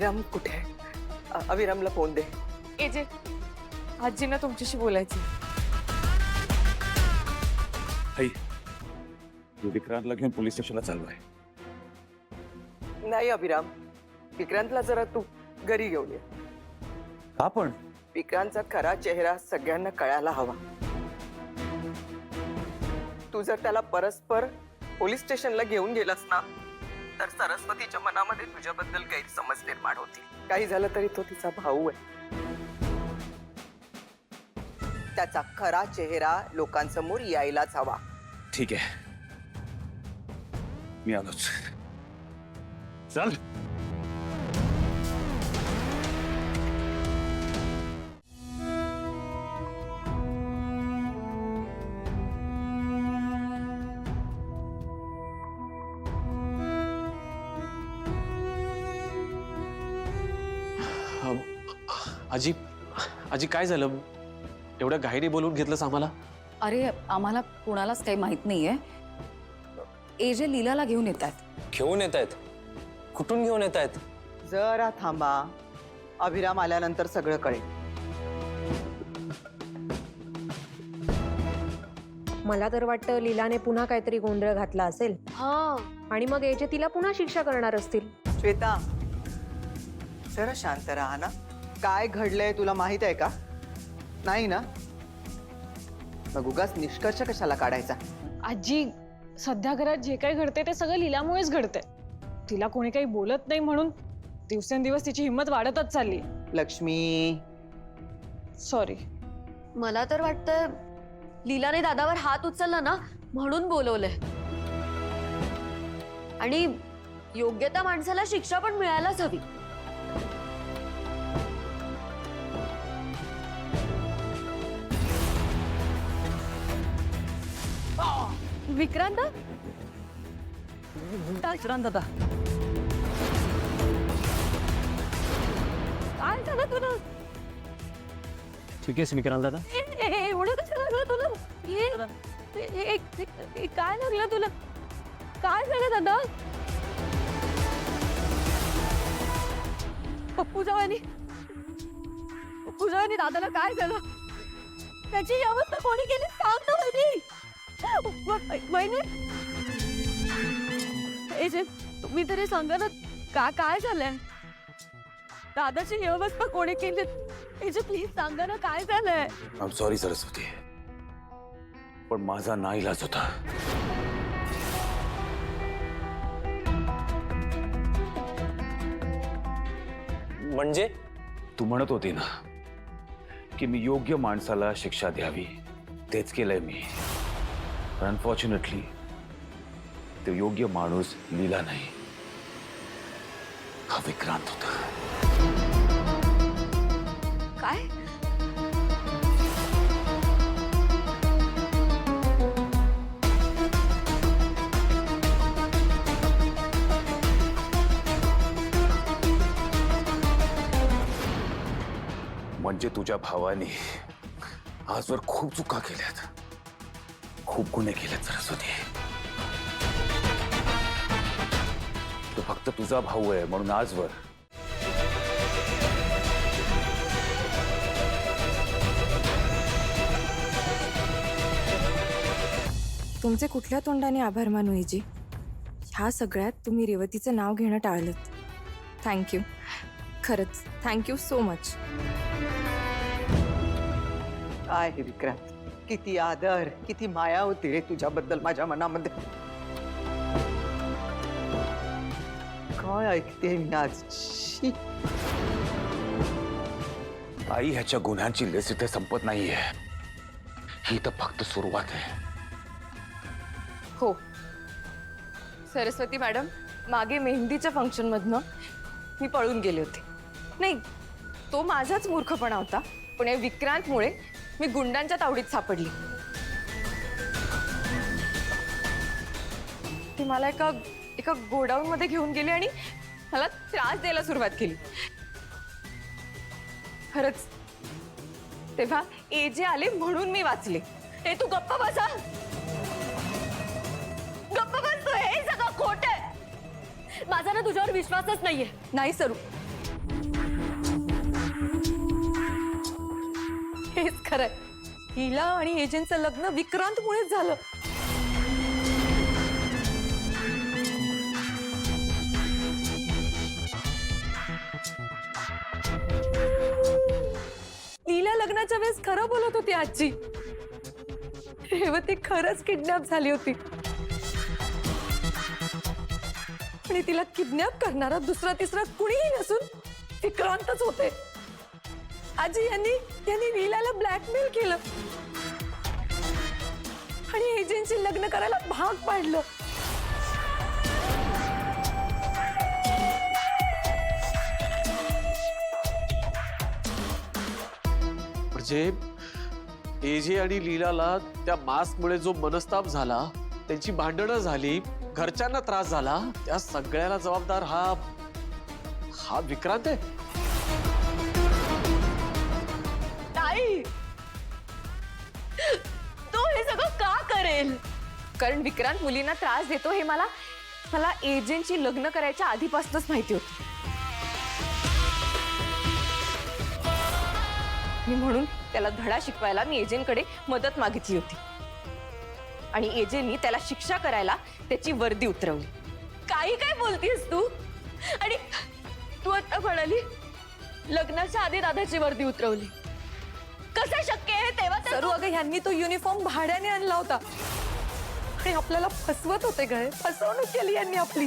अभिराम कुठे आहे? अभिरामला फोन दे. एजे आजींना तुमच्याशी बोलायचं. आई, मी विक्रांतला घेऊन पोलीस स्टेशनला चाललोय. नाही अभिराम, विक्रांतला जरा तू घरी घेऊन ये. का पण? विक्रांतचा खरा चेहरा सगळ्यांना कळायला हवा. तू जर त्याला परस्पर पोलीस स्टेशनला घेऊन गेलास ना तर सरस्वतीच्या मनामध्ये तुझ्याबद्दल गैरसमज निर्माण होतील. काही झालं तरी तो तिचा भाऊ आहे. त्याचा खरा चेहरा लोकांसमोर यायलाच हवा. ठीक आहे, मी आलोच. चल. आजी आजी काय झालं? एवढ्या घाईने बोलून घेतलंस आम्हाला? अरे आम्हाला कोणालाच काही माहित नाहीये. एजे लीलाला घेऊन येत आहेत. घेऊन येत आहेत? कुठून घेऊन येत आहेत? जरा थांबा, अभिराम आल्यानंतर सगळं कळेल. मला तर वाटतं लीलाने पुन्हा काहीतरी गोंधळ घातला असेल. आणि मग एजे तिला पुन्हा शिक्षा करणार असतील. श्वेता, जरा शांत राहा ना. काय घडलंय तुला माहित आहे का? नाही ना? मग उगाच निष्कर्ष कशाला काढायचा? आजी, सध्या घरात जे काही घडते ते सगळं लीलामुळेच घडते. तिला कोणी काही बोलत नाही म्हणून दिवसेंदिवस तिची हिंमत वाढतच चालली. लक्ष्मी, सॉरी. मला तर वाटतं लीलाने दादावर हात उचलला ना म्हणून बोलवलंय. आणि योग्य त्या माणसाला शिक्षा पण मिळायलाच हवी. विक्रांत दादा, काय झालं तुला? ठीक आहे विक्रांत दादा. एवढं कसं लागलं तुला? काय लागलं तुला? काय झालं दादा? पप्पू जावानी दादाला काय झालं? त्याची ही अवस्था कोणी केली सांग ना वहिनी. एजे तुम्ही तरी सांगा ना, काय झालंय? दादाची ही अवस्था कोणी केली? एजे प्लीज सांगा ना, काय झालंय? आय एम सॉरी सरस्वती, पण माझा नाईलाज होता. म्हणजे? तू म्हणत होती ना की मी योग्य माणसाला शिक्षा द्यावी, तेच केलंय मी. पण अनफॉर्च्युनेटली तो योग्य माणूस लीला नाही, हा विक्रांत होता. काय? म्हणजे तुझ्या भावाने आजवर खूप चुका केल्यात, खूप गुन्हे केलेत सरस्वती. तो फक्त तुझा भाऊ आहे म्हणून आजवर तुमचे कुठल्या तोंडाने आभार मानू एजी? ह्या सगळ्यात तुम्ही रेवतीचं नाव घेणं टाळलं. थँक्यू, खरंच थँक्यू सो मच. काय हे विक्रांत, किती आदर, किती माया होती रे तुझ्याबद्दल माझ्या मनामध्ये. काय ऐकते मी आज? शी. आई, ह्याच्या गुन्ह्यांची लिस्ट इथे संपत नाहीये. ही तर फक्त सुरुवात आहे. हो सरस्वती मॅडम, मागे मेहंदीच्या फंक्शन मधनं मी पळून गेले होते. नाही, तो माझाच मूर्खपणा होता, पण या विक्रांतमुळे मी गुंडांच्या तावडीत सापडली. ती मला एका गोडाऊन मध्ये घेऊन गेली आणि मला त्रास द्यायला सुरुवात केली. खरंच तेव्हा एजे आले म्हणून मी वाचले. हे तू गप्प बसा, गप्प बसतो. हे सगळं खोट आहे. माझा ना तुझ्यावर विश्वासच नाहीये. नाही सरू, खरंय, हिला आणि एजंटचं लग्न विक्रांतमुळेच झालं. लीला लग्नाच्या वेळेस खरं बोलत होती आजी. रेवती खरंच किडनॅप झाली होती आणि तिला किडनॅप करणारा दुसरा तिसरा कुणीही नसून विक्रांतच होते. आजी यांनी लीलाला ब्लॅकमेल केलं आणि एजंटशी लग्न करायला भाग पाडलं. म्हणजे एजे आणि लीलाला त्या मास्कमुळे जो मनस्ताप झाला, त्यांची भांडणं झाली, घरच्यांना त्रास झाला, त्या सगळ्याला जबाबदार हा विक्रांत आहे. ताई, तो हे सगळं का करेल? कारण विक्रांत मुलींना त्रास देतो हे मला एजंटशी लग्न करायच्या आधीपासूनच माहिती होतं. मी म्हणून त्याला धडा शिकवायला मी एजंटकडे मदत मागितली होती आणि एजंटनी त्याला शिक्षा करायला त्याची वर्दी उतरवली. काही काय बोलतीस तू? आणि तू आता म्हणाली लग्नाच्या आधी दादाची वर्दी उतरवली. कसं शक्य आहे? तेव्हा सरू अगं, ह्यांनी तो युनिफॉर्म भाड्याने आणला होता आणि आपल्याला फसवत होते. फसवणूक केली यांनी आपली.